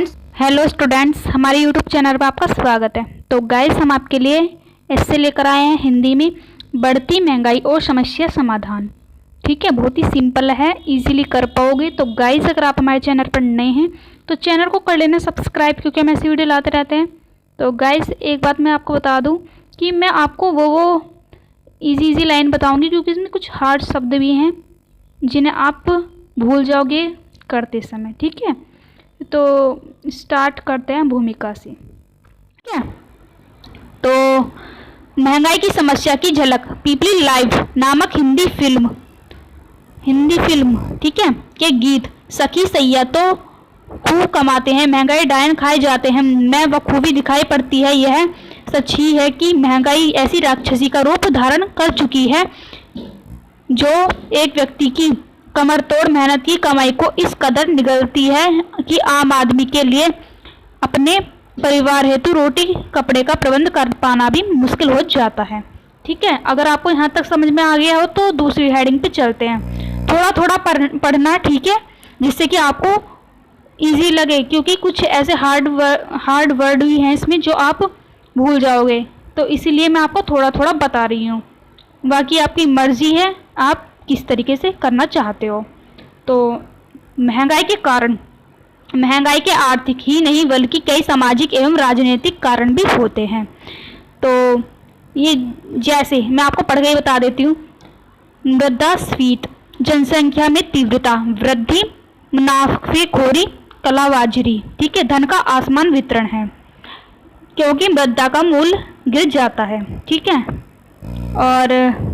Hello students, हमारे YouTube channel पर आपका स्वागत है। तो गाइस, हम आपके लिए ऐसे लेकर आए हैं हिंदी में बढ़ती महंगाई और समस्या समाधान। ठीक है, बहुत ही सिंपल है, इजीली कर पाओगे। तो गाइस, अगर आप हमारे चैनल पर नए हैं तो चैनल को कर लेना सब्सक्राइब, क्योंकि हम ऐसी वीडियो लाते रहते हैं। तो गाइस, एक बात मैं आपको बता दूँ कि मैं आपको वो इजी लाइन बताऊँगी, क्योंकि इसमें कुछ हार्ड शब्द भी हैं जिन्हें आप भूल जाओगे करते समय। ठीक है, तो स्टार्ट करते हैं भूमिका से। ठीक है, तो महंगाई की समस्या की झलक पीपली लाइव नामक हिंदी फिल्म ठीक है के गीत सखी सैया तो खूब कमाते हैं, महंगाई डायन खाए जाते हैं, मैं बखूबी दिखाई पड़ती है। यह सच ही है कि महंगाई ऐसी राक्षसी का रूप धारण कर चुकी है जो एक व्यक्ति की कमर तोड़ मेहनत की कमाई को इस कदर निगलती है कि आम आदमी के लिए अपने परिवार हेतु रोटी कपड़े का प्रबंध कर पाना भी मुश्किल हो जाता है। ठीक है, अगर आपको यहाँ तक समझ में आ गया हो तो दूसरी हेडिंग पे चलते हैं। थोड़ा थोड़ा पढ़ना, ठीक है, जिससे कि आपको इजी लगे, क्योंकि कुछ ऐसे हार्ड वर्ड भी हैं इसमें जो आप भूल जाओगे, तो इसीलिए मैं आपको थोड़ा थोड़ा बता रही हूँ। बाकी आपकी मर्जी है, आप किस तरीके से करना चाहते हो। तो महंगाई के कारण, महंगाई के आर्थिक ही नहीं बल्कि कई सामाजिक एवं राजनीतिक कारण भी होते हैं। तो ये जैसे मैं आपको पढ़ के बता देती हूँ। मुद्रास्फीति, जनसंख्या में तीव्रता वृद्धि, मुनाफेखोरी, कालाबाजारी। ठीक है, धन का आसमान वितरण है, क्योंकि मुद्रा का मूल्य गिर जाता है। ठीक है, और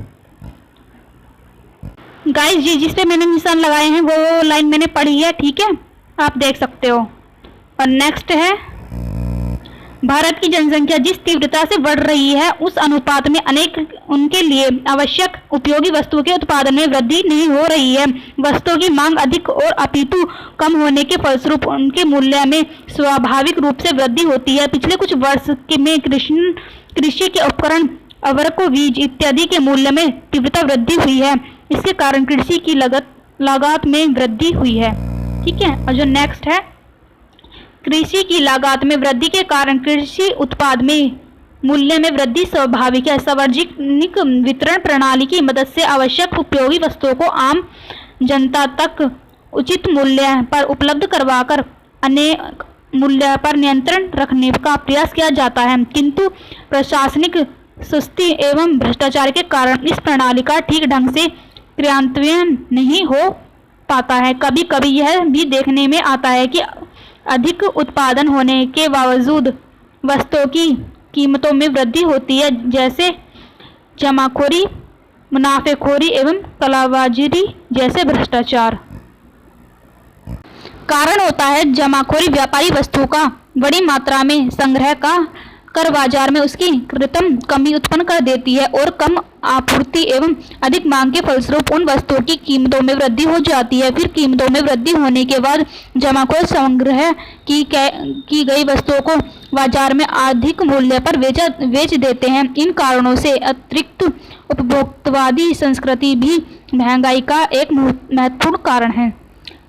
गाइस, जी जिस पे मैंने निशान लगाए हैं वो लाइन मैंने पढ़ी है। ठीक है, आप देख सकते हो। और नेक्स्ट है, भारत की जनसंख्या जिस तीव्रता से बढ़ रही है उस अनुपात में अनेक उनके लिए आवश्यक उपयोगी वस्तुओं के उत्पादन में वृद्धि नहीं हो रही है। वस्तुओं की मांग अधिक और अपितु कम होने के फलस्वरूप उनके मूल्य में स्वाभाविक रूप से वृद्धि होती है। पिछले कुछ वर्ष में कृषि के उपकरण, उर्वरकों, बीज इत्यादि के मूल्य में तीव्रता वृद्धि हुई है। इसके कारण कृषि की लागत में वृद्धि हुई है। ठीक है, और जो नेक्स्ट है, कृषि की लागत में वृद्धि के कारण कृषि उत्पाद में मूल्य में वृद्धि स्वाभाविक है। सार्वजनिक वितरण प्रणाली की मदद से आवश्यक उपयोगी वस्तुओं को आम जनता तक उचित मूल्य पर उपलब्ध करवाकर अनेक मूल्य पर नियंत्रण रखने का प्रयास किया जाता है, किंतु प्रशासनिक सुस्ती एवं भ्रष्टाचार के कारण इस प्रणाली का ठीक ढंग से क्रियान्वयन नहीं हो पाता है। कभी कभी यह भी देखने में आता है कि अधिक उत्पादन होने के बावजूद वस्तुओं की कीमतों में वृद्धि होती है, जैसे जमाखोरी, मुनाफेखोरी एवं कालाबाजारी जैसे भ्रष्टाचार। कारण होता है जमाखोरी व्यापारी वस्तुओं का बड़ी मात्रा में संग्रह कर बाजार में उसकी कृत्रिम कमी उत्पन्न कर देती है, और कम आपूर्ति एवं अधिक मांग के फलस्वरूप उन वस्तुओं की कीमतों में वृद्धि हो जाती है। फिर कीमतों में वृद्धि होने के बाद जमाखोर संग्रह की गई वस्तुओं को बाजार में अधिक मूल्य पर बेच देते हैं। इन कारणों से अतिरिक्त उपभोक्तावादी संस्कृति भी महंगाई का एक महत्वपूर्ण कारण है।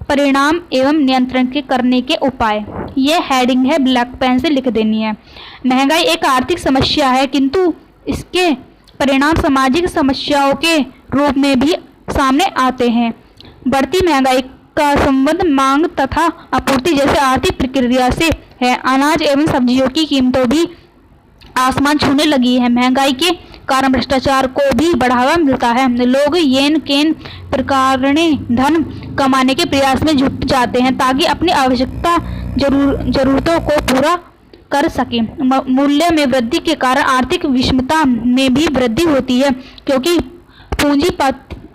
परिणाम एवं नियंत्रण के करने के उपाय, ये हेडिंग है, ब्लैक पेन से लिख देनी है। महंगाई एक आर्थिक समस्या है, किंतु इसके परिणाम सामाजिक समस्याओं के रूप में भी सामने आते हैं। बढ़ती महंगाई का संबंध मांग तथा आपूर्ति जैसे आर्थिक प्रक्रिया से है। अनाज एवं सब्जियों की कीमतों भी आसमान छूने लगी है। महंगाई के कारण भ्रष्टाचार को भी बढ़ावा मिलता है। लोग येन केन प्रकार धन कमाने के प्रयास में जुट जाते हैं ताकि अपनी आवश्यकता जरूरतों को पूरा कर सके। मूल्य में वृद्धि के कारण आर्थिक विषमता में भी वृद्धि होती है, क्योंकि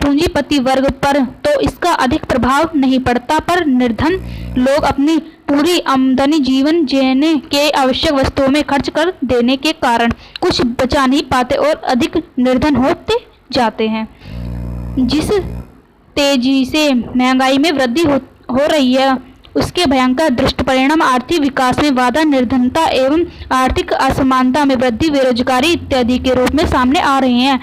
पूंजीपति वर्ग पर तो इसका अधिक प्रभाव नहीं पड़ता, पर निर्धन लोग अपनी पूरी आमदनी जीवन जीने के आवश्यक वस्तुओं में खर्च कर देने के कारण कुछ बचा नहीं पाते और अधिक निर्धन होते जाते हैं। जिस तेजी से महंगाई में वृद्धि हो रही है उसके भयंकर दुष्परिणाम आर्थिक विकास में बाधा, निर्धनता एवं आर्थिक असमानता में वृद्धि, बेरोजगारी इत्यादि के रूप में सामने आ रहे हैं।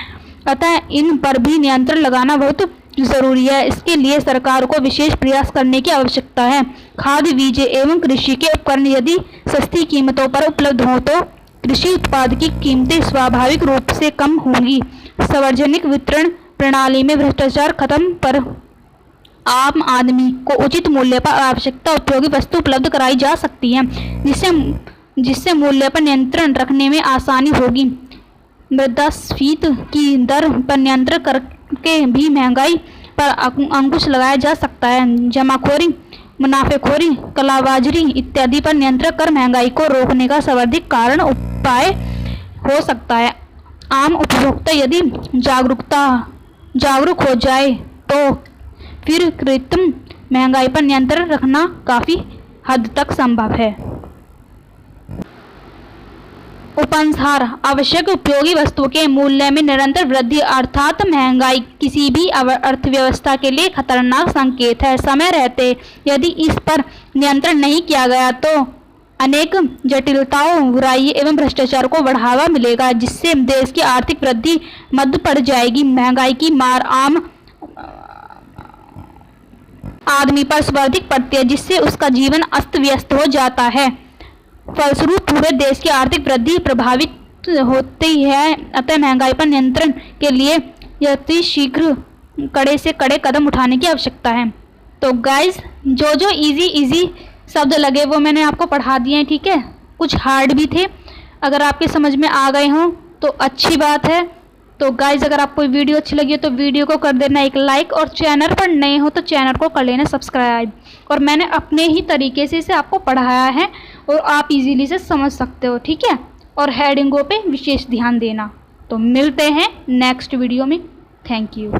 अतः इन पर भी नियंत्रण लगाना बहुत जरूरी है। इसके लिए सरकार को विशेष प्रयास करने की आवश्यकता है। खाद, बीज एवं कृषि के उपकरण यदि सस्ती कीमतों पर उपलब्ध हो तो कृषि उत्पाद की कीमतें स्वाभाविक रूप से कम होंगी। सार्वजनिक वितरण प्रणाली में भ्रष्टाचार खत्म पर आम आदमी को उचित मूल्य पर आवश्यकता उपयोगी वस्तु उपलब्ध कराई जा सकती है, जिससे मूल्य पर नियंत्रण रखने में आसानी होगी। मुद्रास्फीति की दर पर नियंत्रण करके भी महंगाई पर अंकुश लगाया जा सकता है। जमाखोरी, मुनाफेखोरी, कालाबाजारी इत्यादि पर नियंत्रण कर महंगाई को रोकने का सर्वाधिक कारण उपाय हो सकता है। आम उपभोक्ता यदि जागरूक हो जाए तो फिर कृत्रिम महंगाई पर नियंत्रण रखना काफी हद तक संभव है। उपसंहार, आवश्यक उपयोगी वस्तुओं के मूल्य में निरंतर वृद्धि अर्थात महंगाई किसी भी अर्थव्यवस्था के लिए खतरनाक संकेत है। समय रहते यदि इस पर नियंत्रण नहीं किया गया तो अनेक जटिलताओं, बुराई एवं भ्रष्टाचार को बढ़ावा मिलेगा, जिससे देश की आर्थिक वृद्धि मंद पड़ जाएगी। महंगाई की मार आम आदमी पर सर्वाधिक पड़ती है, जिससे उसका जीवन अस्त व्यस्त हो जाता है। फलस्वरूप पूरे देश की आर्थिक वृद्धि प्रभावित होती है। अतः महंगाई पर नियंत्रण के लिए यथाशीघ्र शीघ्र कड़े से कड़े कदम उठाने की आवश्यकता है। तो गाइज, जो इजी शब्द लगे वो मैंने आपको पढ़ा दिए हैं, ठीक है। कुछ हार्ड भी थे, अगर आपके समझ में आ गए हों तो अच्छी बात है। तो गाइज, अगर आपको वीडियो अच्छी लगी हो तो वीडियो को कर देना एक लाइक, और चैनल पर नए हो तो चैनल को कर लेना सब्सक्राइब। और मैंने अपने ही तरीके से इसे आपको पढ़ाया है और आप इजीली से समझ सकते हो, ठीक है। और हेडिंगों पे विशेष ध्यान देना। तो मिलते हैं नेक्स्ट वीडियो में। Thank you.